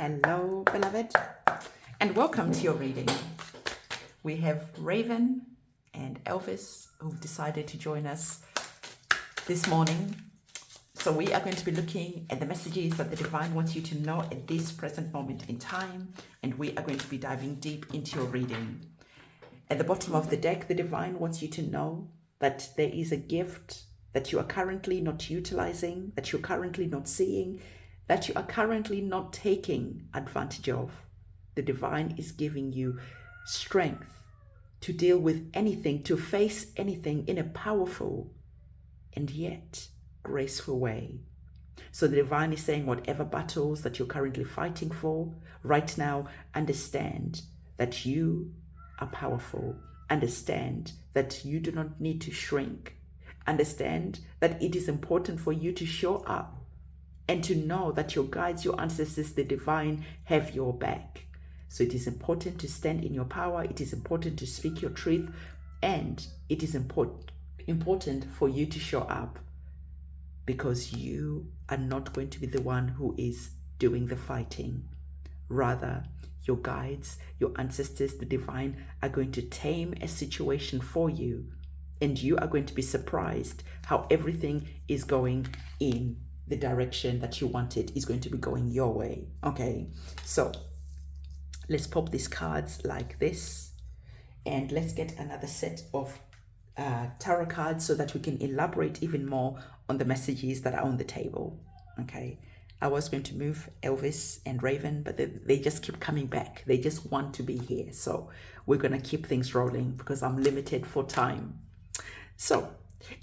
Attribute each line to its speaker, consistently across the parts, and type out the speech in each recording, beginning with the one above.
Speaker 1: Hello, beloved, and welcome to your reading. We have Raven and Elvis who've decided to join us this morning. So we are going to be looking at the messages that the divine wants you to know at this present moment in time, and we are going to be diving deep into your reading. At the bottom of the deck, the divine wants you to know that there is a gift that you are currently not utilizing, that you're currently not seeing, that you are currently not taking advantage of. The divine is giving you strength to deal with anything, to face anything in a powerful and yet graceful way. So the divine is saying whatever battles that you're currently fighting for right now, understand that you are powerful. Understand that you do not need to shrink. Understand that it is important for you to show up and to know that your guides, your ancestors, the divine, have your back. So it is important to stand in your power. It is important to speak your truth. And it is important for you to show up, because you are not going to be the one who is doing the fighting. Rather, your guides, your ancestors, the divine, are going to tame a situation for you. And you are going to be surprised how everything is going in the direction that you wanted, is going to be going your way. Okay, so let's pop these cards like this, and let's get another set of tarot cards so that we can elaborate even more on the messages that are on the table. Okay, I was going to move Elvis and Raven, but they just keep coming back. They just want to be here. So we're going to keep things rolling because I'm limited for time. So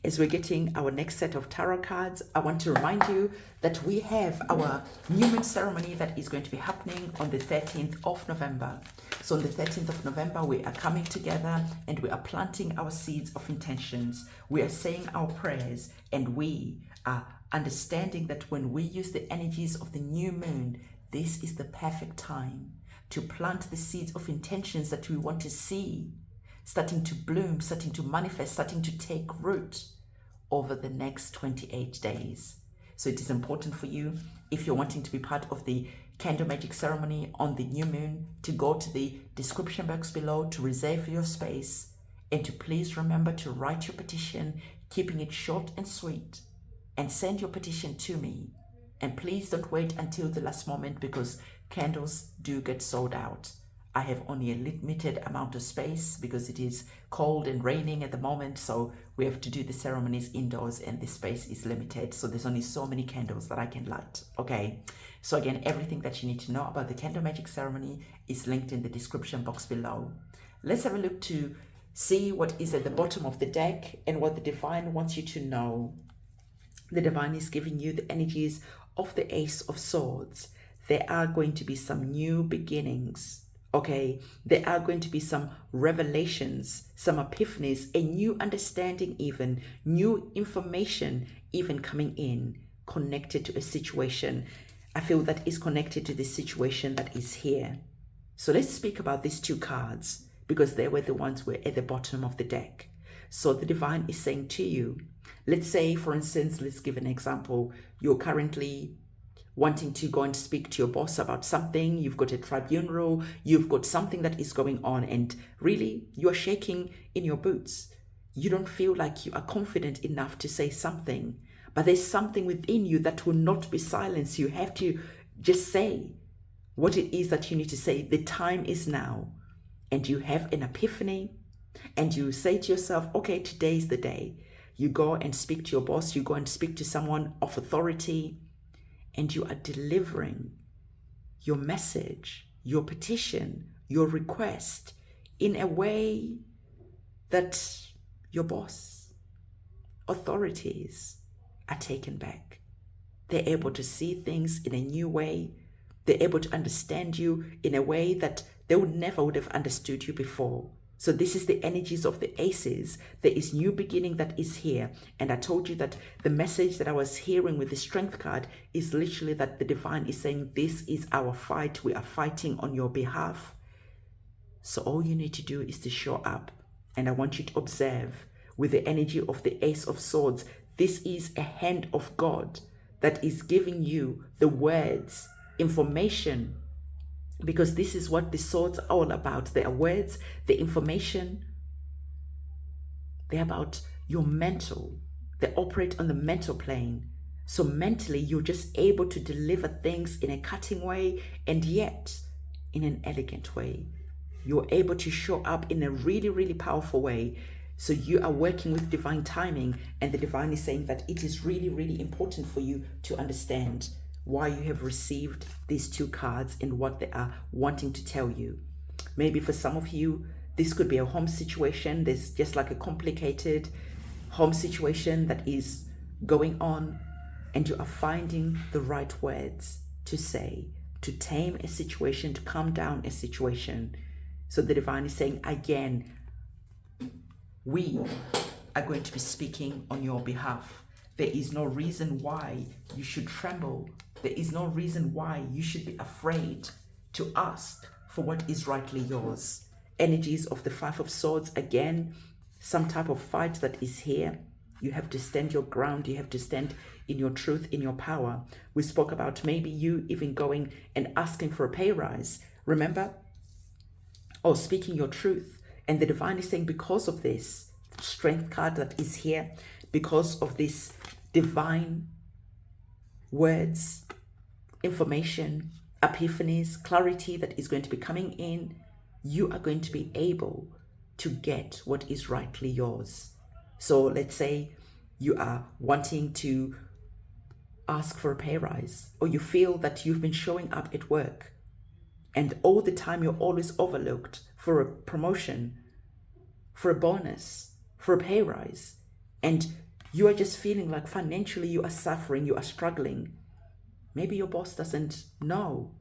Speaker 1: as we're getting our next set of tarot cards, I want to remind you that we have our new moon ceremony that is going to be happening on the 13th of November. So on the 13th of November, we are coming together and we are planting our seeds of intentions. We are saying our prayers, and we are understanding that when we use the energies of the new moon, this is the perfect time to plant the seeds of intentions that we want to see starting to bloom, starting to manifest, starting to take root over the next 28 days. So it is important for you, if you're wanting to be part of the candle magic ceremony on the new moon, to go to the description box below to reserve your space, and to please remember to write your petition, keeping it short and sweet, and send your petition to me. And please don't wait until the last moment, because candles do get sold out. I have only a limited amount of space because it is cold and raining at the moment, so we have to do the ceremonies indoors and the space is limited. So there's only so many candles that I can light. Okay, so again, everything that you need to know about the candle magic ceremony is linked in the description box below. Let's have a look to see what is at the bottom of the deck and what the divine wants you to know. The divine is giving you the energies of the Ace of Swords. There are going to be some new beginnings. Okay, there are going to be some revelations, some epiphanies, a new understanding, even new information even coming in, connected to a situation. I feel that is connected to the situation that is here. So let's speak about these two cards, because they were the ones who were at the bottom of the deck. So the divine is saying to you, let's say, for instance, let's give an example. You're currently wanting to go and speak to your boss about something. You've got a tribunal, you've got something that is going on, and really you're shaking in your boots. You don't feel like you are confident enough to say something, but there's something within you that will not be silenced. You have to just say what it is that you need to say. The time is now. And you have an epiphany, and you say to yourself, okay, today's the day. You go and speak to your boss, you go and speak to someone of authority, and you are delivering your message, your petition, your request in a way that your boss, authorities are taken back. They're able to see things in a new way. They're able to understand you in a way that they would have understood you before. So this is the energies of the aces. There is new beginning that is here. And I told you that the message that I was hearing with the strength card is literally that the divine is saying, this is our fight. We are fighting on your behalf. So all you need to do is to show up. And I want you to observe with the energy of the Ace of Swords. This is a hand of God that is giving you the words, information because this is what the swords are all about. They are words, the information. They're about your mental. They operate on the mental plane. So mentally, you're just able to deliver things in a cutting way, and yet in an elegant way. You're able to show up in a really, really powerful way. So you are working with divine timing, and the divine is saying that it is really, really important for you to understand why you have received these two cards and what they are wanting to tell you. Maybe for some of you, this could be a home situation. There's just like a complicated home situation that is going on, and you are finding the right words to say, to tame a situation, to calm down a situation. So the divine is saying, again, we are going to be speaking on your behalf. There is no reason why you should tremble. There is no reason why you should be afraid to ask for what is rightly yours. Energies of the Five of Swords, again, some type of fight that is here. You have to stand your ground. You have to stand in your truth, in your power. We spoke about maybe you even going and asking for a pay rise. Remember? Or speaking your truth. And the divine is saying, because of this strength card that is here, because of this divine words, information, epiphanies, clarity that is going to be coming in, you are going to be able to get what is rightly yours. So let's say you are wanting to ask for a pay rise, or you feel that you've been showing up at work and all the time you're always overlooked for a promotion, for a bonus, for a pay rise, and you are just feeling like financially you are suffering, you are struggling. Maybe your boss doesn't know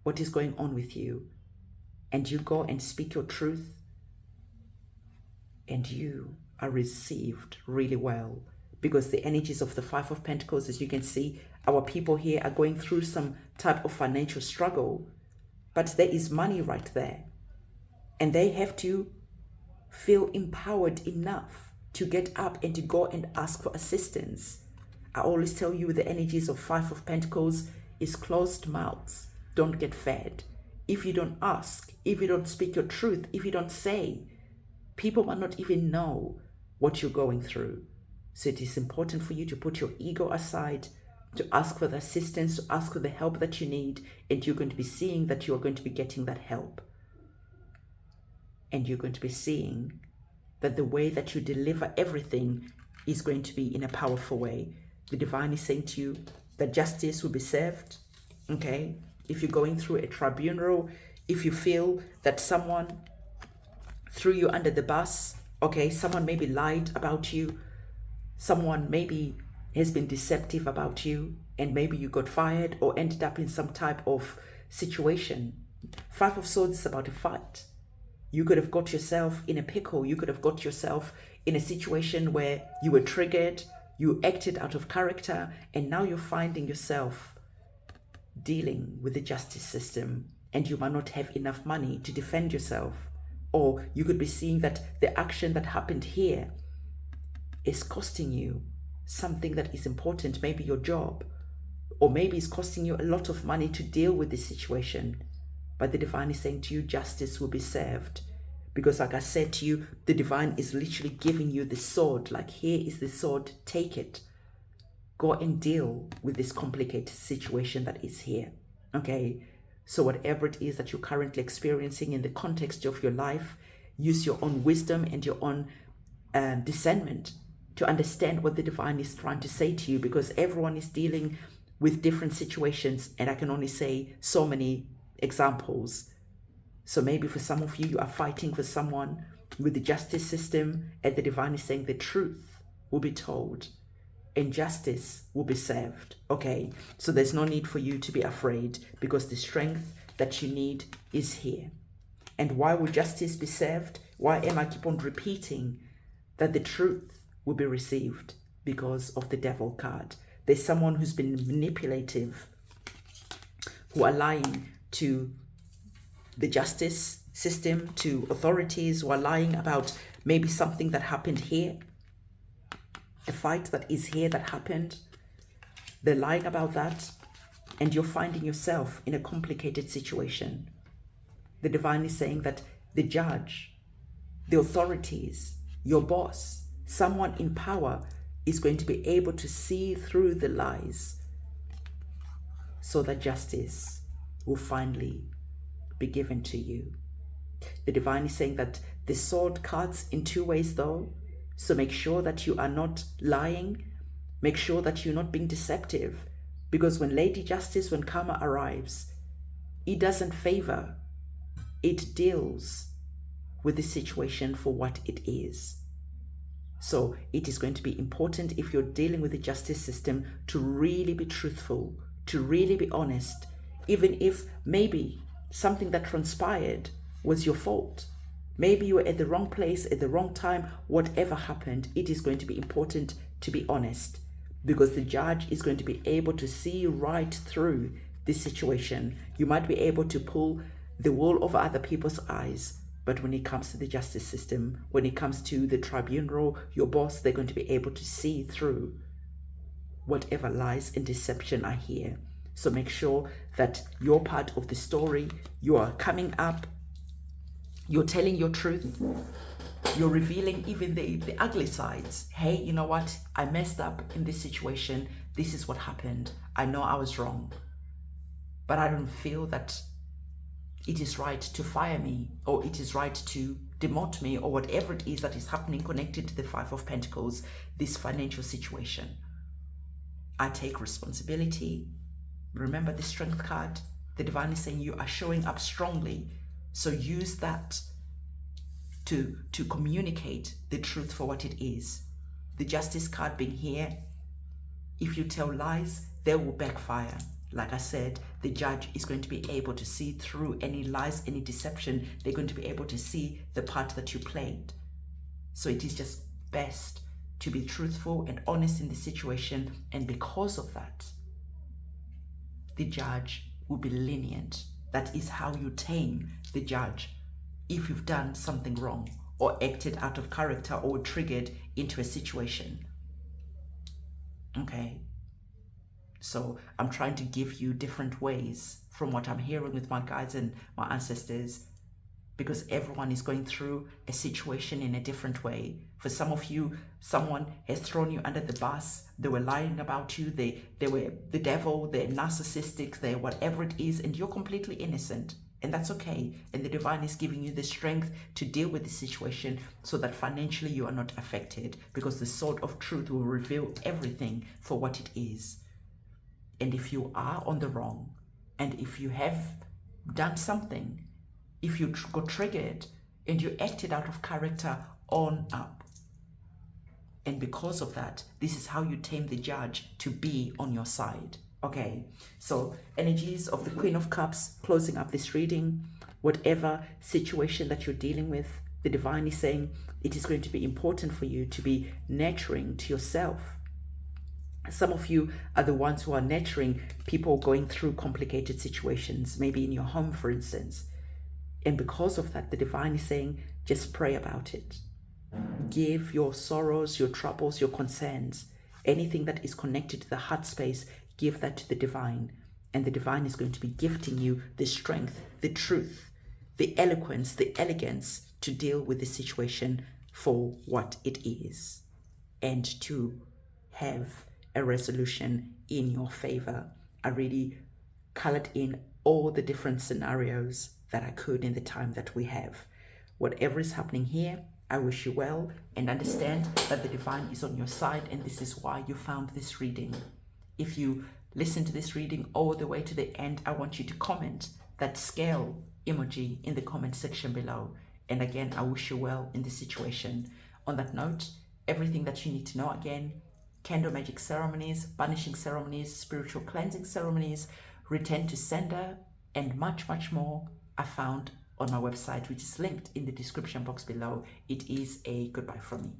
Speaker 1: what is going on with you, and you go and speak your truth, and you are received really well, because the energies of the Five of Pentacles, as you can see, our people here are going through some type of financial struggle, but there is money right there, and they have to feel empowered enough to get up and to go and ask for assistance. I always tell you, the energies of Five of Pentacles is closed mouths don't get fed. If you don't ask, if you don't speak your truth, if you don't say, people might not even know what you're going through. So it is important for you to put your ego aside, to ask for the assistance, to ask for the help that you need, and you're going to be seeing that you're going to be getting that help. And you're going to be seeing that the way that you deliver everything is going to be in a powerful way. The divine is saying to you that justice will be served, okay? If you're going through a tribunal, if you feel that someone threw you under the bus, okay, someone maybe lied about you, someone maybe has been deceptive about you, and maybe you got fired or ended up in some type of situation. Five of Swords is about a fight. You could have got yourself in a pickle. You could have got yourself in a situation where you were triggered, you acted out of character, and now you're finding yourself dealing with the justice system, and you might not have enough money to defend yourself. Or you could be seeing that the action that happened here is costing you something that is important, maybe your job, or maybe it's costing you a lot of money to deal with this situation. But the divine is saying to you, justice will be served. Because like I said to you, the divine is literally giving you the sword. Like, here is the sword, take it. Go and deal with this complicated situation that is here. Okay? So whatever it is that you're currently experiencing in the context of your life, use your own wisdom and your own discernment to understand what the divine is trying to say to you, because everyone is dealing with different situations, and I can only say so many examples. So maybe for some of you, you are fighting for someone with the justice system, and the divine is saying the truth will be told and justice will be served. Okay, so there's no need for you to be afraid, because the strength that you need is here. And why will justice be served? Why am I keep on repeating that the truth will be received? Because of the Devil card. There's someone who's been manipulative, who are lying to the justice system, to authorities, who are lying about maybe something that happened here, a fight that is here that happened. They're lying about that. and you're finding yourself in a complicated situation. The divine is saying that the judge, the authorities, your boss, someone in power is going to be able to see through the lies so that justice will finally be given to you. The divine is saying that the sword cuts in two ways though, so make sure that you are not lying, make sure that you're not being deceptive, because when Lady Justice, when karma arrives, it doesn't favor, it deals with the situation for what it is. So it is going to be important, if you're dealing with the justice system, to really be truthful, to really be honest, even if maybe something that transpired was your fault. Maybe you were at the wrong place at the wrong time. Whatever happened, it is going to be important to be honest, because the judge is going to be able to see right through this situation. You might be able to pull the wool over other people's eyes, but when it comes to the justice system, when it comes to the tribunal, your boss, they're going to be able to see through whatever lies and deception are here. So make sure that you're part of the story. You are coming up, you're telling your truth, you're revealing even the ugly sides. Hey, you know what? I messed up in this situation. This is what happened. I know I was wrong, but I don't feel that it is right to fire me, or it is right to demote me, or whatever it is that is happening connected to the Five of Pentacles, this financial situation. I take responsibility. Remember the Strength card. The divine is saying you are showing up strongly. So use that to communicate the truth for what it is. The Justice card being here, if you tell lies, they will backfire. Like I said, the judge is going to be able to see through any lies, any deception. They're going to be able to see the part that you played. So it is just best to be truthful and honest in the situation. And because of that, the judge will be lenient. That is how you tame the judge if you've done something wrong or acted out of character or triggered into a situation. Okay. So I'm trying to give you different ways from what I'm hearing with my guides and my ancestors, because everyone is going through a situation in a different way. For some of you, someone has thrown you under the bus. They were lying about you. They were the devil, they're narcissistic, they're whatever it is, and you're completely innocent. And that's okay. And the divine is giving you the strength to deal with the situation so that financially you are not affected, because the sword of truth will reveal everything for what it is. And if you are on the wrong, and if you have done something, if you got triggered and you acted out of character, on up. And because of that, this is how you tame the judge to be on your side. Okay, so energies of the Queen of Cups closing up this reading. Whatever situation that you're dealing with, the divine is saying it is going to be important for you to be nurturing to yourself. Some of you are the ones who are nurturing people going through complicated situations, maybe in your home, for instance. And because of that, the divine is saying, just pray about it. Give your sorrows, your troubles, your concerns, anything that is connected to the heart space, give that to the divine. And the divine is going to be gifting you the strength, the truth, the eloquence, the elegance to deal with the situation for what it is, and to have a resolution in your favor. I really colored in all the different scenarios that I could in the time that we have. Whatever is happening here, I wish you well, and understand that the divine is on your side, and this is why you found this reading. If you listen to this reading all the way to the end, I want you to comment that scale emoji in the comment section below. And again, I wish you well in this situation. On that note, everything that you need to know, again, candle magic ceremonies, banishing ceremonies, spiritual cleansing ceremonies, return to sender, and much, much more are found on my website, which is linked in the description box below. It is a goodbye from me.